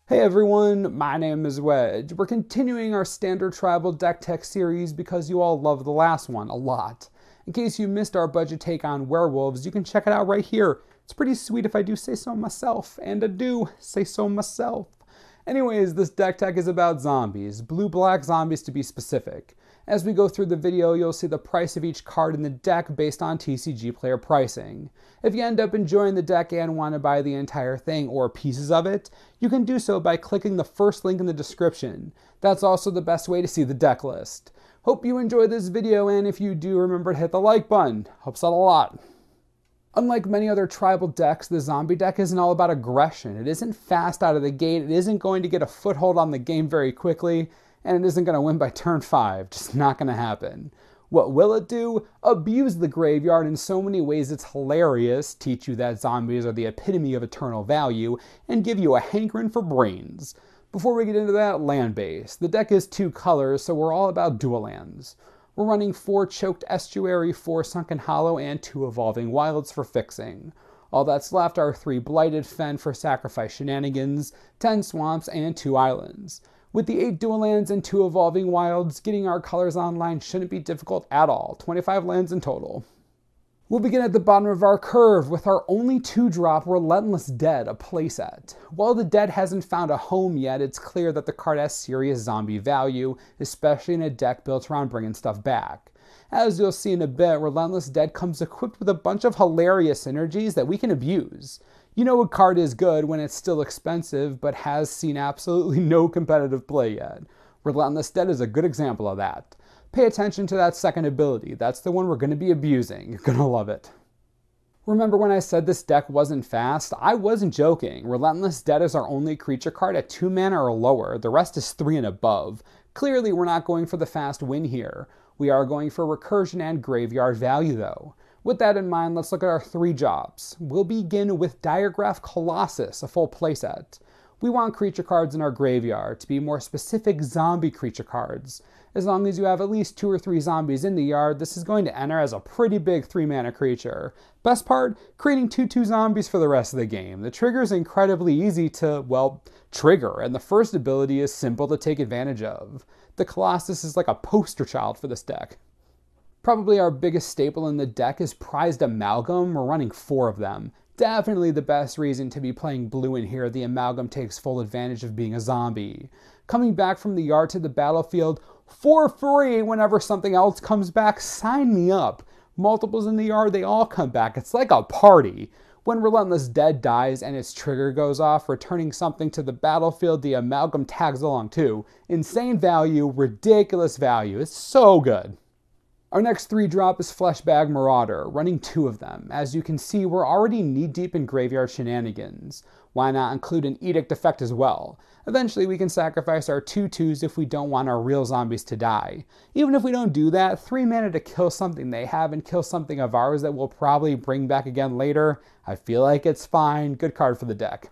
Hey everyone, my name is Wedge. We're continuing our standard tribal deck tech series because you all loved the last one a lot. In case you missed our budget take on werewolves, you can check it out right here. It's pretty sweet if I do say so myself, and I do say so myself. Anyways, this deck tech is about zombies, blue-black zombies to be specific. As we go through the video, you'll see the price of each card in the deck based on TCG player pricing. If you end up enjoying the deck and want to buy the entire thing or pieces of it, you can do so by clicking the first link in the description. That's also the best way to see the deck list. Hope you enjoyed this video, and if you do, remember to hit the like button. Helps out a lot. Unlike many other tribal decks, the zombie deck isn't all about aggression. It isn't fast out of the gate, it isn't going to get a foothold on the game very quickly, and it isn't going to win by turn 5. Just not going to happen. What will it do? Abuse the graveyard in so many ways it's hilarious, teach you that zombies are the epitome of eternal value, and give you a hankering for brains. Before we get into that, land base. The deck is 2 colors, so we're all about dual lands. We're running 4 Choked Estuary, 4 Sunken Hollow, and 2 Evolving Wilds for fixing. All that's left are 3 Blighted Fen for sacrifice shenanigans, 10 Swamps, and 2 Islands. With the 8 dual lands and 2 Evolving Wilds, getting our colors online shouldn't be difficult at all, 25 lands in total. We'll begin at the bottom of our curve with our only 2-drop Relentless Dead, a playset. While the Dead hasn't found a home yet, it's clear that the card has serious zombie value, especially in a deck built around bringing stuff back. As you'll see in a bit, Relentless Dead comes equipped with a bunch of hilarious synergies that we can abuse. You know a card is good when it's still expensive, but has seen absolutely no competitive play yet. Relentless Dead is a good example of that. Pay attention to that second ability. That's the one we're going to be abusing. You're going to love it. Remember when I said this deck wasn't fast? I wasn't joking. Relentless Dead is our only creature card at 2 mana or lower. The rest is 3 and above. Clearly, we're not going for the fast win here. We are going for recursion and graveyard value, though. With that in mind, let's look at our 3 jobs. We'll begin with Diregraph Colossus, a full playset. We want creature cards in our graveyard, to be more specific, zombie creature cards. As long as you have at least 2 or 3 zombies in the yard, this is going to enter as a pretty big 3-mana creature. Best part, creating 2/2 zombies for the rest of the game. The trigger is incredibly easy to, well, trigger, and the first ability is simple to take advantage of. The Colossus is like a poster child for this deck. Probably our biggest staple in the deck is Prized Amalgam. We're running 4 of them. Definitely the best reason to be playing blue in here. The Amalgam takes full advantage of being a zombie. Coming back from the yard to the battlefield for free whenever something else comes back, sign me up. Multiples in the yard, they all come back. It's like a party. When Relentless Dead dies and its trigger goes off, returning something to the battlefield, the Amalgam tags along too. Insane value, ridiculous value. It's so good. Our next 3-drop is Fleshbag Marauder, running 2 of them. As you can see, we're already knee-deep in graveyard shenanigans. Why not include an Edict effect as well? Eventually we can sacrifice our 2/2s if we don't want our real zombies to die. Even if we don't do that, 3 mana to kill something they have and kill something of ours that we'll probably bring back again later, I feel like it's fine. Good card for the deck.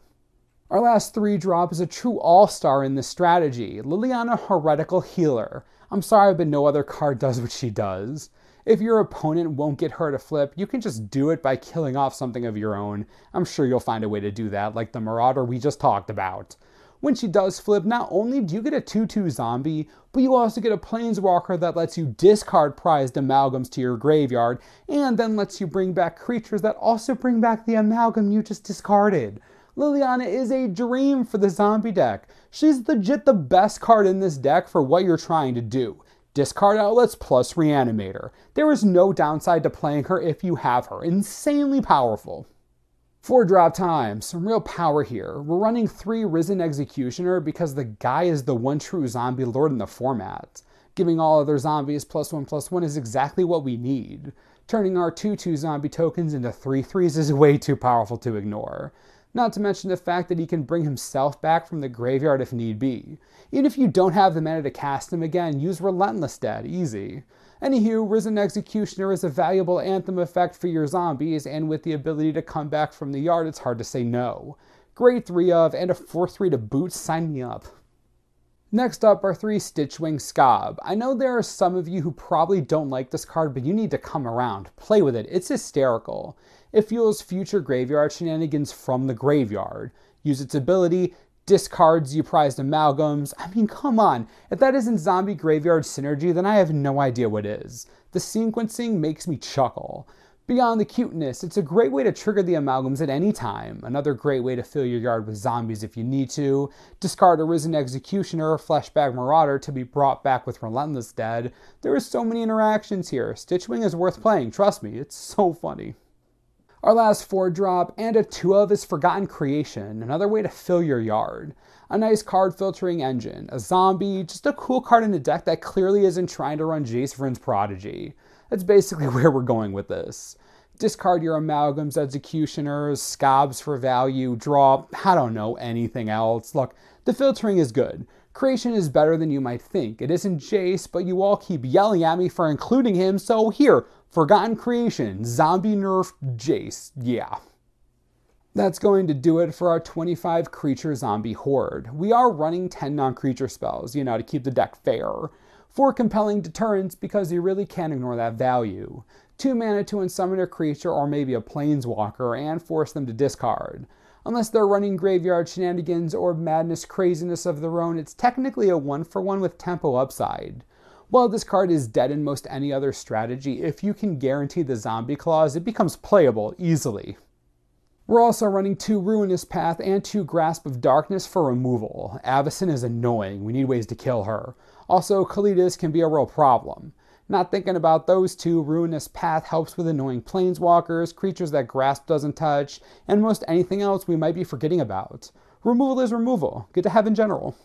Our last 3-drop is a true all-star in this strategy, Liliana Heretical Healer. I'm sorry, but no other card does what she does. If your opponent won't get her to flip, you can just do it by killing off something of your own. I'm sure you'll find a way to do that, like the Marauder we just talked about. When she does flip, not only do you get a 2/2 zombie, but you also get a Planeswalker that lets you discard prized amalgams to your graveyard, and then lets you bring back creatures that also bring back the amalgam you just discarded. Liliana is a dream for the zombie deck. She's legit the best card in this deck for what you're trying to do. Discard outlets plus Reanimator. There is no downside to playing her if you have her. Insanely powerful. 4-drop time. Some real power here. We're running 3 Risen Executioner because the guy is the one true zombie lord in the format. Giving all other zombies +1/+1 is exactly what we need. Turning our 2/2 zombie tokens into 3/3s is way too powerful to ignore. Not to mention the fact that he can bring himself back from the graveyard if need be. Even if you don't have the mana to cast him again, use Relentless Dead, easy. Anywho, Risen Executioner is a valuable anthem effect for your zombies, and with the ability to come back from the yard, it's hard to say no. Grade 3 of, and a 4/3 to boot, sign me up. Next up are 3 Stitchwing Scob. I know there are some of you who probably don't like this card, but you need to come around. Play with it. It's hysterical. It fuels future graveyard shenanigans from the graveyard. Use its ability, discards you prized amalgams. I mean, come on. If that isn't zombie graveyard synergy, then I have no idea what is. The sequencing makes me chuckle. Beyond the cuteness, it's a great way to trigger the amalgams at any time. Another great way to fill your yard with zombies if you need to. Discard Arisen Executioner or Fleshbag Marauder to be brought back with Relentless Dead. There are so many interactions here. Stitchwing is worth playing, trust me, it's so funny. Our last 4-drop and a 2-of is Forgotten Creation, another way to fill your yard. A nice card filtering engine, a zombie, just a cool card in a deck that clearly isn't trying to run Jace Vryn's Prodigy. That's basically where we're going with this. Discard your amalgams, executioners, scabs for value, draw, I don't know, anything else. Look, the filtering is good. Creation is better than you might think. It isn't Jace, but you all keep yelling at me for including him, so here, Forgotten Creation, zombie nerf Jace, yeah. That's going to do it for our 25 creature zombie horde. We are running 10 non-creature spells, to keep the deck fair. 4 compelling deterrents because you really can't ignore that value. 2 mana to unsummon a creature or maybe a planeswalker and force them to discard. Unless they're running graveyard shenanigans or madness craziness of their own, it's technically a 1-for-1 with tempo upside. While this card is dead in most any other strategy, if you can guarantee the zombie clause, it becomes playable easily. We're also running 2 Ruinous Path and 2 Grasp of Darkness for removal. Avacyn is annoying, we need ways to kill her. Also, Kalidas can be a real problem. Not thinking about those 2, Ruinous Path helps with annoying planeswalkers, creatures that Grasp doesn't touch, and most anything else we might be forgetting about. Removal is removal, good to have in general.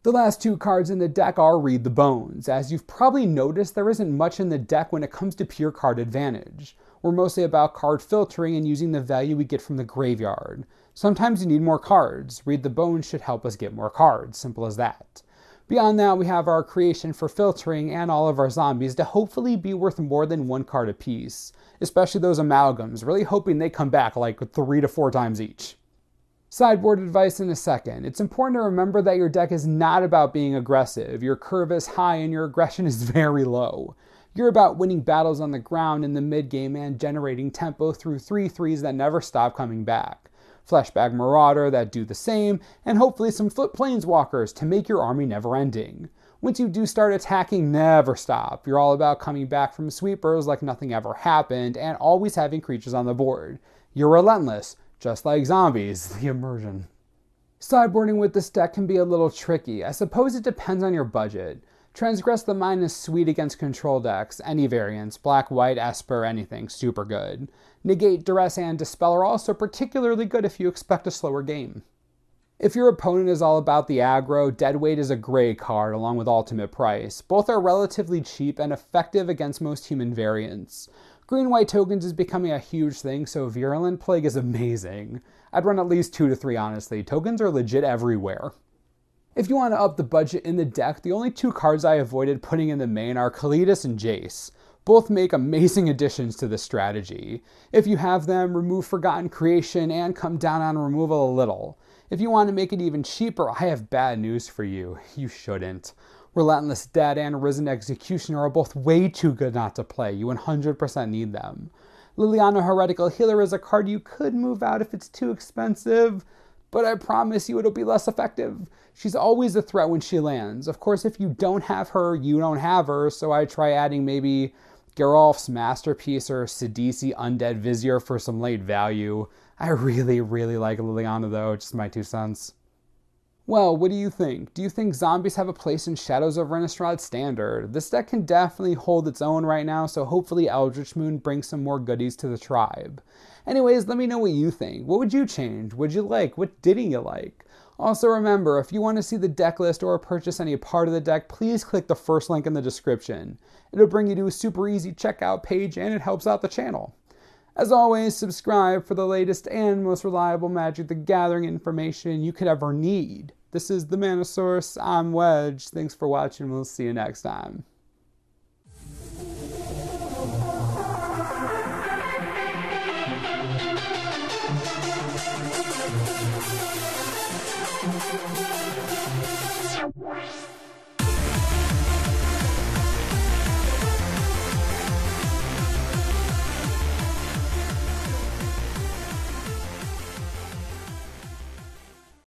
The last 2 cards in the deck are Read the Bones. As you've probably noticed, there isn't much in the deck when it comes to pure card advantage. We're mostly about card filtering and using the value we get from the graveyard. Sometimes you need more cards. Read the Bones should help us get more cards, simple as that. Beyond that, we have our creation for filtering and all of our zombies to hopefully be worth more than 1 card apiece, especially those amalgams, really hoping they come back like 3 to 4 times each. Sideboard advice in a second. It's important to remember that your deck is not about being aggressive. Your curve is high and your aggression is very low. You're about winning battles on the ground in the mid-game and generating tempo through 3/3s that never stop coming back. Fleshbag Marauder that do the same, and hopefully some Foot Planeswalkers to make your army never-ending. Once you do start attacking, never stop. You're all about coming back from sweepers like nothing ever happened and always having creatures on the board. You're relentless. Just like zombies, the immersion. Sideboarding with this deck can be a little tricky. I suppose it depends on your budget. Transgress the Mind is sweet against control decks, any variants, black, white, Esper, anything, super good. Negate, Duress, and Dispel are also particularly good if you expect a slower game. If your opponent is all about the aggro, Deadweight is a great card along with Ultimate Price. Both are relatively cheap and effective against most human variants. Green-white tokens is becoming a huge thing, so Virulent Plague is amazing. I'd run at least 2 to 3, honestly. Tokens are legit everywhere. If you want to up the budget in the deck, the only 2 cards I avoided putting in the main are Kalidas and Jace. Both make amazing additions to the strategy. If you have them, remove Forgotten Creation and come down on removal a little. If you want to make it even cheaper, I have bad news for you. You shouldn't. Relentless Dead and Arisen Executioner are both way too good not to play. You 100% need them. Liliana Heretical Healer is a card you could move out if it's too expensive, but I promise you it'll be less effective. She's always a threat when she lands. Of course, if you don't have her, you don't have her, so I try adding maybe Geralf's Masterpiece or Sidisi Undead Vizier for some late value. I really like Liliana though, just my 2 cents. Well, what do you think? Do you think zombies have a place in Shadows of Innistrad Standard? This deck can definitely hold its own right now, so hopefully Eldritch Moon brings some more goodies to the tribe. Anyways, let me know what you think. What would you change? What'd you like? What didn't you like? Also remember, if you want to see the deck list or purchase any part of the deck, please click the first link in the description. It'll bring you to a super easy checkout page and it helps out the channel. As always, subscribe for the latest and most reliable Magic the Gathering information you could ever need. This is the Mana Source. I'm Wedge. Thanks for watching. We'll see you next time. Wow.